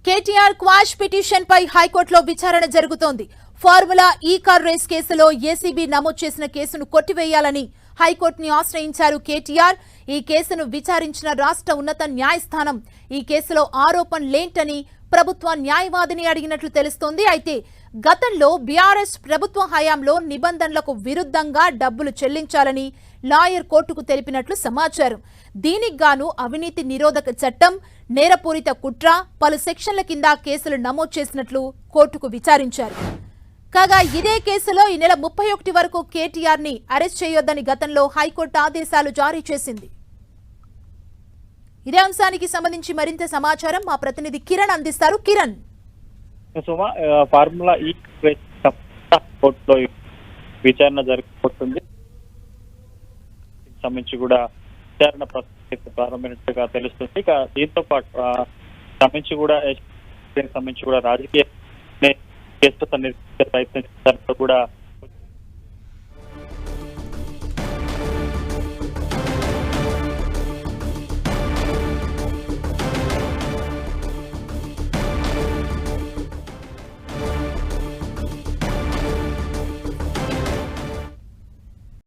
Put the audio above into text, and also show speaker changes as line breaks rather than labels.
KTR quash petition పై హైకోర్టులో విచారణ జరుగుతోంది. ఫార్ములా ఈ కార్ రేస్ కేసులో ఏసీబీ నమోదు చేసిన కేసును కొట్టివేయాలని హైకోర్టుని ఆశ్రయించారు కేటీఆర్. ఈ కేసును విచారించిన రాష్ట్ర ఉన్నత న్యాయస్థానం ఈ కేసులో ఆరోపణలేంటని ప్రభుత్వ న్యాయవాదిని అడిగినట్లు తెలుస్తోంది. అయితే గతంలో బీఆర్ఎస్ ప్రభుత్వ హయాంలో నిబంధనలకు విరుద్ధంగా డబ్బులు చెల్లించాలని లాయర్ కోర్టుకు తెలిపినట్లు సమాచారం. దీనికి గాను అవినీతి నిరోధక చట్టం, నేరపూరిత కుట్ర, పలు సెక్షన్ల కింద కేసులు నమోదు చేసినట్లు కోర్టుకు విచారించారు. కాగా ఇదే కేసులో ఈ నెల 31 వరకు కేటీఆర్ ని అరెస్ట్ చేయొద్దని గతంలో హైకోర్టు ఆదేశాలు జారీ చేసింది. ఇదే అంశానికి సంబంధించి మరింత సమాచారం మా ప్రతినిధి కిరణ్ అందిస్తారు. కిరణ్,
ఫార్ములా ఈ కోర్టులో విచారణ జరగబోతుంది. సంబంధించి కూడా విచారణ ప్రారంభమైనట్టుగా తెలుస్తుంది. ఇక దీంతో పాటు సంబంధించి కూడా రాజకీయ కేసుతో ప్రయత్నించిన కూడా